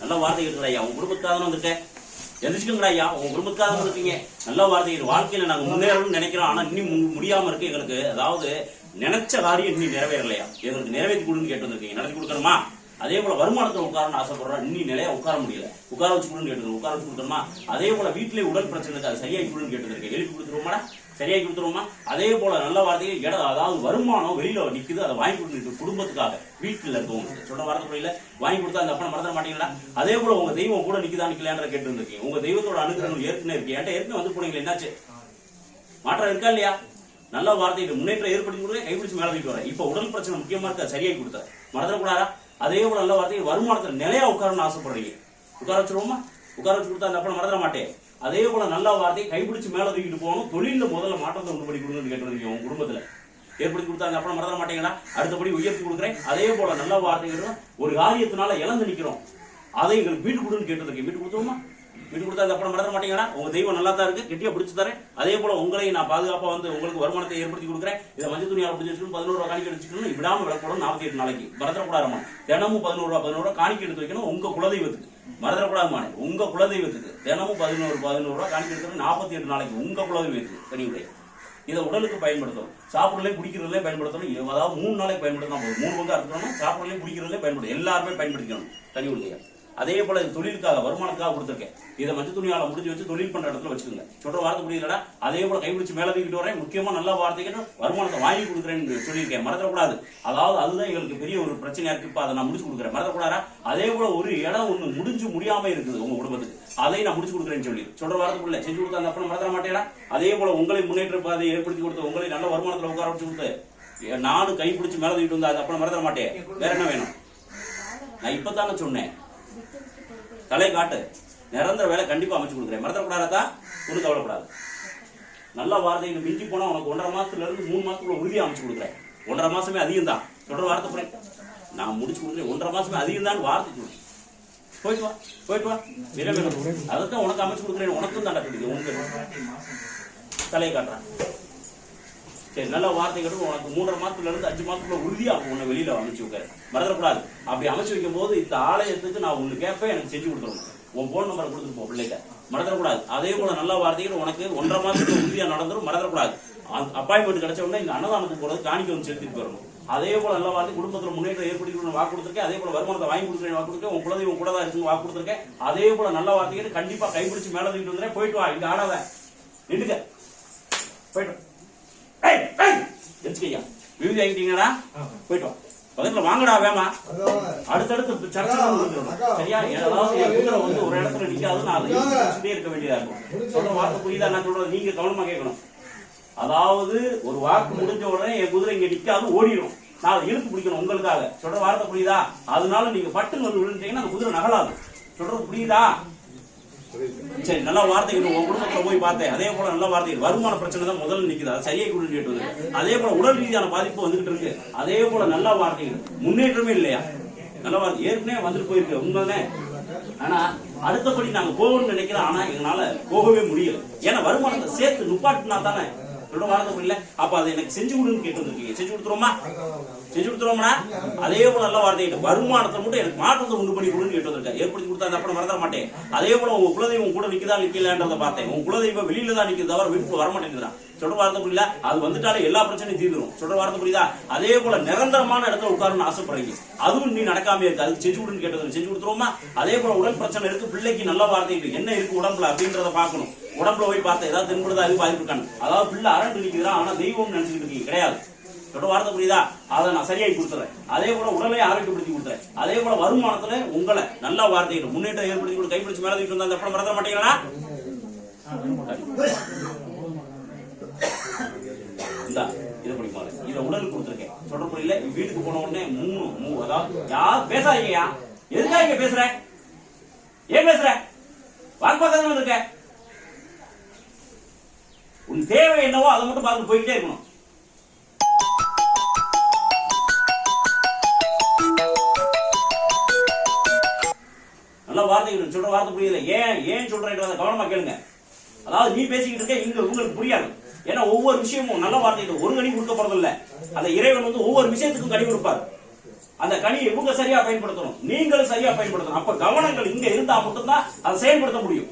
நல்ல வார்த்தை இருக்கிற ஐயா, உங்க குடும்பத்துக்காக வந்திருக்கேன். எந்திரிச்சுக்கோங்கடா ஐயா, உங்க குடும்பத்துக்காக வந்திருக்கீங்க. நல்ல வார்த்தை. வாழ்க்கையில நாங்க முன்னேறணும்னு நினைக்கிறோம், ஆனா இன்னும் முடியாம இருக்கு எங்களுக்கு. அதாவது நினைச்ச காரியம் இன்னும் நிறைவேறலையா, எங்களுக்கு நிறைவேற்றி கொடுன்னு கேட்டு வந்திருக்கீங்க. நடத்தி கொடுக்கணுமா? அதே போல வருமானத்துல உட்காரன்னு ஆசைப்படுறோம், இன்னும் நிலையா உட்கார முடியல, உட்கார வச்சு கொடுன்னு கேட்டு உட்கார வச்சு கொடுக்கணுமா? அதே போல வீட்டிலே உடல் பிரச்சனை இருக்கு, அது சரியாகி கொடுன்னு கேட்டு இருக்கேன். எழுப்பி கொடுத்துருவோமாடா, சரியாகி கொடுத்துருவோமா? அதே போல நல்ல வார்த்தையை இடம், அதாவது வருமானம் வெளியில நிக்குது, அதை வாங்கி கொடுத்துட்டு குடும்பத்துக்காக வீட்டுல இருக்கவங்க சொல்ற வார்த்தை முறையில வாங்கி கொடுத்தா அந்த அப்பனை மறந்துட மாட்டீங்களா? அதே போல உங்க தெய்வம் கூட நிக்குதா நிக்கலான்ற கேட்டு இருந்திருக்கீங்க. உங்க தெய்வத்தோட அனுகிரகம் ஏற்கனவே இருக்கு, என்கிட்ட ஏற்கனவே வந்து போனீங்களா, என்னாச்சு? மாற்றம் இருக்கா இல்லையா? நல்ல வார்த்தைக்கு முன்னேற்றம் ஏற்படுத்தி கொடுக்க கைப்பிடிச்சு மேல தூக்கிட்டு வரேன். இப்ப உடல் பிரச்சனை முக்கியமா இருக்கா, சரியாகி கொடுத்தாரு, மறந்துடக்கூடாதா? அதே போல நல்ல வார்த்தையை வருமானத்துல நிலையா உட்காரணும்னு ஆசைப்படுறீங்க, உட்கார வச்சிருவோமா? உட்கார வச்சு கொடுத்தா அந்த அப்பனை மறந்துட மாட்டேன். அதே போல நல்ல வார்த்தையை கைப்பிடிச்சு மேல தூக்கிட்டு போகணும், தொழில முதல்ல மாற்றத்தை உண்டு பண்ணி கொடுங்கன்னு கேட்டு உங்க குடும்பத்துல ஏற்படுத்தி கொடுத்தா அந்த அப்பனை மறந்துட மாட்டேங்களா? அடுத்தபடி உயர்த்தி கொடுக்குறேன். அதே போல நல்ல வார்த்தைகள் ஒரு காரியத்தினால இழந்து நிக்கிறோம், அதை எங்களுக்கு வீட்டு கொடுன்னு கேட்டு வீட்டு கொடுத்துருவோமா? வீட்டு கொடுத்தா அந்த அப்பனை மறந்துட மாட்டீங்களா? உங்க தெய்வம் நல்லா தான் இருக்கு, கெட்டியா பிடிச்சு தரேன். அதே போல உங்களையும் நான் பாதுகாப்பா வந்து உங்களுக்கு வருமானத்தை ஏற்படுத்தி கொடுக்குறேன். இதை மஞ்சள் துணியால பிடிச்சி வச்சுக்கணும், 11 ரூபா காணிக்கை வச்சுக்கணும், விடாம விளக்கப்படும் 48 நாளைக்கு மறந்துடக்கூடாதுமா. தினமும் 11 ரூபா காணிக்கை எடுத்து வைக்கணும் உங்க குலதெய்வத்துக்கு, மறந்துடக்கூடாதுமான உங்க குலதெய்வத்துக்கு. தினமும் 11 ரூபா காணிக்கை எடுத்து 48 நாளைக்கு உங்க குலதெய்வத்துக்கு தனியுடைய. இதை உடலுக்கு பயன்படுத்தணும், சாப்பிடலே குடிக்கிறதுலே பயன்படுத்தணும். அதாவது 3 நாளைக்கு பயன்படுத்தணும், 3 பங்கு அறுக்கணும், சாப்பிடலே குடிக்கிறதுலே பயன்படுத்தணும், எல்லாருமே பயன்படுத்திக்கணும் தனி உடைய. அதே போல தொழிலுக்காக வருமானத்துக்காக கொடுத்துருக்கேன். இதை மஞ்சள் துணியால முடிஞ்சு வச்சு தொழில் பண்ற இடத்துல வச்சுக்கோங்க. சொல்ற வார்த்தை புரியுதுடா? அதே போல கைப்பிடிச்சு மேல தூக்கிட்டு வரேன். முக்கியமா நல்ல வார்த்தைக்கு வருமானத்தை வாங்கி கொடுக்குறேன்னு சொல்லியிருக்கேன், மறந்துடக்கூடாது. அதாவது அதுதான் எங்களுக்கு பெரிய ஒரு பிரச்சனையா இருக்கு, இப்ப அதை நான் முடிச்சு கொடுக்குறேன், மறந்துடக்கூடாதா? அதே போல ஒரு இடம் ஒண்ணு முடியாம இருக்குது உங்க குடும்பத்துக்கு, அதை நான் முடிச்சு கொடுக்குறேன்னு சொல்லி சொல்ற வார்த்தைக்குள்ள செஞ்சு கொடுத்தா அந்த அப்பனை மறந்துட மாட்டேடா? அதே போல உங்களை முன்னேற்ற பாதையை ஏற்படுத்தி கொடுத்து உங்களை நல்ல வருமானத்துல உட்கார வச்சு கொடுத்து நானும் கைப்பிடிச்சு மேல தூக்கிட்டு வந்தா அந்த அப்பனை மறந்துட மாட்டேன். வேற என்ன வேணும்? நான் இப்பதானே சொன்னேன், தலை காட்டு, நிரந்தர வேலை கண்டிப்பா அமைச்சு கொடுக்குறேன், மறந்துடக்கூடாதா? ஒன்றும் கவலைப்படாது. நல்ல வார்த்தைகள் மிஞ்சி போனா உனக்கு 1.5 மாசத்துல இருந்து 3 மாசத்துக்குள்ள உறுதியா அமைச்சு கொடுக்குறேன். 1.5 மாசமே அதிகம் தான் சொல்ற வார்த்தை புரிய, நான் முடிச்சு கொடுக்குறேன். 1.5 மாசமே அதிகம் தான் வார்த்தை சொல்லு. போயிட்டு வா, போயிட்டு வா, அதைத்தான் உனக்கு அமைச்சு கொடுக்குறேன். உனக்கும் தான் நடக்குது, உனக்கு தலையை காட்டுறான். சரி, நல்ல வார்த்தைகள் உனக்கு 3.5 மாசத்துல இருந்து 5 மாசத்துக்குள்ள உறுதியா உன்னை வெளியில அமைச்சு வைக்கிறேன், மறந்துடக்கூடாது. அப்படி அமைச்சு வைக்கும் போது இந்த ஆலயத்துக்கு நான் ஒண்ணு கேட்பேன், எனக்கு செஞ்சு கொடுத்துருணும். உன் போன் நம்பரை கொடுத்துட்டு போ பிள்ளைங்க, மறந்துடக்கூடாது. அதே போல நல்ல வார்த்தைகள் உனக்கு 1.5 மாசத்துக்கு உறுதியா நடந்துடும், மறந்துடக்கூடாது. அப்பாயின்மெண்ட் கிடைச்ச உடனே இந்த அன்னதானத்துக்கு போறது காணிக்க வந்து செலுத்திட்டு போயிடணும். அதே போல நல்ல வார்த்தை குடும்பத்துல முன்னேற்றம் ஏற்படுத்தி வாக்கு கொடுத்துருக்கேன். அதே போல வருமானத்தை வாங்கி கொடுக்குறேன் வாக்கு கொடுத்துருக்கேன். உன் குலதெய்வம் கூட தான் இருக்குன்னு வாக்கு கொடுத்துருக்கேன். அதே போல நல்ல வார்த்தைகள் கண்டிப்பா கைப்பிடிச்சு மேல தூக்கிட்டு வந்துடுறேன். போயிட்டு வா, இங்க ஆடாத, நின்றுக்க, போயிட்டு விருதி ஆகிட்டீங்களா? போயிட்டு வா, பக்கத்துல வாங்கடா வேமா. அடுத்தடுத்து சரியா? ஏதாவது குதிரை வந்து ஒரு இடத்துல நிக்காது, நான் அதை இருக்க வேண்டியதா இருக்கும். சொல்ற வார்த்தை புரியுதா? நான் சொல்றது நீங்க கவனமா கேட்கணும். அதாவது ஒரு வாக்கு முடிஞ்ச உடனே என் குதிரை இங்க நிக்காது, ஓடிடும். நான் அதை இழுத்து பிடிக்கணும் உங்களுக்காக. சொல்ற வார்த்தை புரியுதா? அதனால நீங்க பட்டுன்னு வந்து விழுந்துட்டீங்கன்னா அந்த குதிரை நகலாது. சொல்றது புரியுதா? சரி, நல்ல வார்த்தைகள் உங்க குடும்பத்துல போய் பார்த்தேன். அதே போல நல்ல வார்த்தைகள் வருமான பிரச்சனை தான் முதல்ல நிக்குது, அதை சரியாகி கொண்டு கேட்டு. அதே போல உடல் ரீதியான பாதிப்பு வந்துகிட்டு இருக்கு. அதே போல நல்ல வார்த்தைகள் முன்னேற்றமே இல்லையா? நல்ல வார்த்தை ஏற்கனவே வந்துட்டு போயிருக்கு உண்மைதானே. ஆனா அடுத்தபடி நாங்க போகணும்னு நினைக்கிறோம், ஆனா எங்களால போகவே முடியல. ஏன்னா வருமானத்தை சேர்த்து நுப்பாட்டினா தானே சொல்ற வார்த்தை புரியல. அப்ப அதை எனக்கு செஞ்சு கொடுன்னு கேட்டு வந்திருக்கீங்க, செஞ்சு கொடுத்துருவோமா? செஞ்சு கொடுத்துருவோம்னா அதே போல நல்ல வார்த்தை வருமானத்தை மட்டும் எனக்கு மாற்றத்தை உண்டு பண்ணி கொடுன்னு கேட்டு வந்திருக்கேன், ஏற்படுத்தி கொடுத்தா அந்த அப்பனை மறந்துட மாட்டேன். அதே போல உங்க குலதெய்வம் கூட நிக்கதா நிக்கலான்றதை பார்த்தேன். உங்க குலதெய்வம் வெளியில தான் நிக்குது, தவிர வீட்டுக்கு வரமாட்டேங்கிறான். சொல்ற வார்த்தை புரியல. அது வந்துட்டாலே எல்லா பிரச்சனையும் தீர்ந்துடும். சொல்ற வார்த்தை புரியுதா? அதே போல நிரந்தரமான இடத்துல உட்காருன்னு ஆசைப்படுறீங்க, அதுவும் நீ நடக்காம இருக்கு, அதுக்கு செஞ்சு கொடுன்னு கேட்டது செஞ்சு கொடுத்துருவோமா? அதே போல உடல் பிரச்சனை இருக்கு, பிள்ளைக்கு நல்ல வார்த்தை என்ன இருக்கு உடம்புல அப்படின்றத பாக்கணும். உடம்புல போய் பார்த்தா ஏதாவது தென்படுதா, அது பாதிப்பு இருக்கான்னு. அதாவது பிள்ளை அரண்டு நிக்குதுதான், ஆனா தெய்வம் நினைச்சுட்டு இருக்கீங்க, கிடையாது. சொல்ற வார்த்தை புரியுதா? அதை நான் சரியாகி கொடுத்துறேன். அதே போல உடலை ஆரோக்கியப்படுத்தி கொடுத்துறேன். அதே போல வருமானத்துல உங்களை நல்ல வார்த்தைகள் முன்னேற்றம் ஏற்படுத்தி கொடுத்து கைப்பிடிச்சு மேல தூக்கிட்டு வந்தா அந்த அப்பனை மறந்துட மாட்டீங்களா? இதை பிடிக்குமா? இதை உடலுக்கு கொடுத்துருக்கேன். சொல்ற புரியல. வீட்டுக்கு போன உடனே அதாவது யார் பேசாதீங்கயா, எதுக்காக இங்க பேசுற? ஏன் பேசுற? வாக்குவாதம் இருக்க. உன் தேவை என்னவோ அதை மட்டும் பார்த்து போய்கிட்டே இருக்கணும். நல்ல வார்த்தைகள் சொல்ற வார்த்தை புரியல. ஏன் சொல்றேன் கவனமா கேளுங்க. அதாவது நீ பேசிக்கிட்டு இருக்க இங்க உங்களுக்கு புரியாது. ஏன்னா ஒவ்வொரு விஷயமும் நல்ல வார்த்தைகள் ஒரு கனி கொடுக்க போறது இல்ல. அந்த இறைவன் வந்து ஒவ்வொரு விஷயத்துக்கும் கனி கொடுப்பார். அந்த கனியை இவங்க சரியா பயன்படுத்தணும், நீங்களும் சரியா பயன்படுத்தணும். அப்ப கவனங்கள் இங்க இருந்தா மட்டும்தான் அதை செயல்படுத்த முடியும்.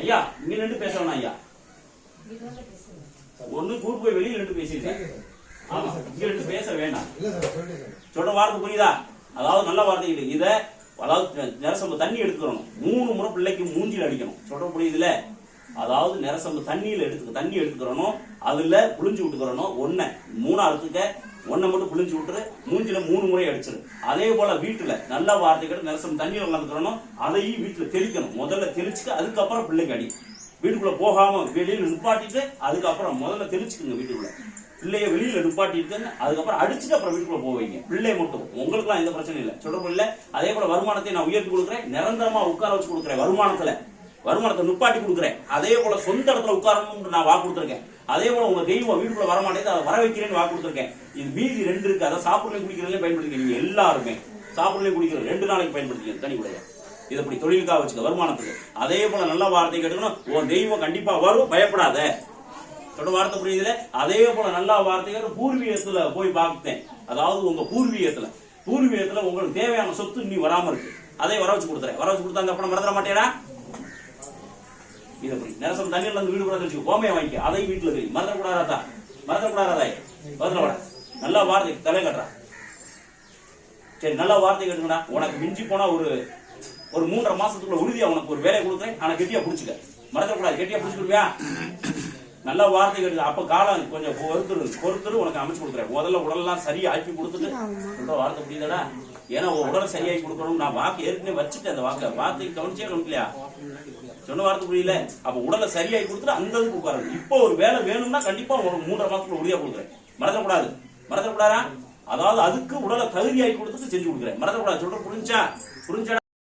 ஐயா இங்க நின்று பேசணும். ஐயா ஒண்ணு கூட்டு போய் வெளியில நின்று பேசிருக்கேன். ஆமா இங்க நின்று பேச வேண்டாம். சொல்ற வார்த்தை புரியுதா? அதாவது நல்ல வார்த்தை இது. இத அதாவது நெரசம்பு தண்ணி எடுத்துக்கணும், 3 முறை பிள்ளைக்கு மூஞ்சில அடிக்கணும். சொல்ற புரியுதுல? அதாவது நெரசம்பு தண்ணி எடுத்துக்கிறணும், அதுல புளிஞ்சு விட்டுக்கிறணும். 1 3 ஒன்ன மட்டும் புளிஞ்சு விட்டுரு, மூஞ்சில 3 முறை அடிச்சிரு. அதே போல வீட்டுல நல்ல வார்த்தைகள் நெரசம் தண்ணியில கலந்துக்கிறணும், அதையும் வீட்டுல தெளிக்கணும். முதல்ல தெளிச்சுக்க, அதுக்கப்புறம் பிள்ளைக்கு அடி. வீட்டுக்குள்ள போகாம வெளியில நிப்பாட்டிட்டு அதுக்கப்புறம் முதல்ல தெளிச்சுக்குங்க. வீட்டுக்குள்ள பிள்ளைய வெளியில நிப்பாட்டிட்டு அதுக்கப்புறம் அடிச்சுட்டு அப்புறம் வீட்டுக்குள்ள போவீங்க. பிள்ளை மட்டும், உங்களுக்கு எந்த பிரச்சனையும் இல்லை. சொல்றப்ப இல்ல. அதே போல வருமானத்தை நான் உயர்த்தி கொடுக்குறேன், நிரந்தரமா உட்கார வச்சு கொடுக்குறேன். வருமானத்தை நிப்பாட்டி கொடுக்குறேன். அதே போல சொந்த இடத்துல உட்காரணும்னு நான் வாக்கு கொடுத்துருக்கேன். அதே போல உங்க தெய்வம் வீட்டுக்குள்ள வரமாட்டேது, அதை வர வைக்கிறேன்னு வாக்கு கொடுத்துருக்கேன். இது மீதி 2 இருக்கு, அதை சாப்பிடலையும் குடிக்கிறதுலையும் பயன்படுத்திக்க. நீங்க எல்லாருமே சாப்பிடலையும் குடிக்கிறது 2 நாளைக்கு பயன்படுத்திக்க தனி உடைய. இதை அப்படி தொழிலுக்காக வச்சுக்க, வருமானத்துக்கு. அதே போல நல்ல வார்த்தை கேட்டுக்கணும். உன் தெய்வம் கண்டிப்பா வரும், பயப்படாத. சொல்ற வார்த்தை புரியுதுல? அதே போல நல்ல வார்த்தைகள் பூர்வீகத்துல போய் பார்த்தேன். அதாவது உங்க பூர்வீகத்துல உங்களுக்கு தேவையான சொத்து நீ வராம இருக்கு, அதை வர வச்சு கொடுத்துறேன். வர வச்சு கொடுத்தாங்க அப்புறம் மறந்துட மாட்டேடா. இது அப்படி நெரசம் தண்ணீர்ல இருந்து வீடு கூட வச்சுக்கோ, கோமையை வாங்கிக்க, அதை வீட்டுல இருக்கு. மறந்துடக்கூடாதா? நல்ல வார்த்தை தலை கட்டுறா. சரி நல்ல வார்த்தை கேட்டுங்கடா. உனக்கு மிஞ்சி போனா ஒரு 3.5 மாசத்துக்குள்ள உறுதியா உனக்கு ஒரு வேலை கொடுக்குறேன். ஆனா கெட்டியா புடிச்சுக்க, மறந்துடக்கூடாது. கெட்டியா புடிச்சுக்கிடுவியா? நல்ல வார்த்தை கேட்டு அப்ப காலம் கொஞ்சம் பொறுத்துரு உனக்கு அமைச்சு கொடுக்குறேன். முதல்ல உடல்லாம் சரியா ஆக்கி கொடுத்துட்டு சொல்ற வார்த்தை புரியுதடா? ஏன்னா உடலை சரியாக்கி கொடுக்கணும். நான் வாக்கு ஏற்கனவே வச்சுட்டேன். அந்த வார்த்தை கவனிக்கலையா? சொன்ன வார்த்தை புரியல? அப்ப உடலை சரியாகி கொடுத்துட்டு அந்த இதுக்கு உட்காரணும். இப்போ ஒரு வேலை வேணும்னா கண்டிப்பா ஒரு 3.5 மாசத்துக்குள்ள உறுதியா கொடுக்குறேன். மறந்துடக்கூடாதா? அதாவது அதுக்கு உடலை தகுதியாகி கொடுத்துட்டு செஞ்சு கொடுக்குறேன். மறந்துடக்கூடாது. சொல்ற புரிஞ்சா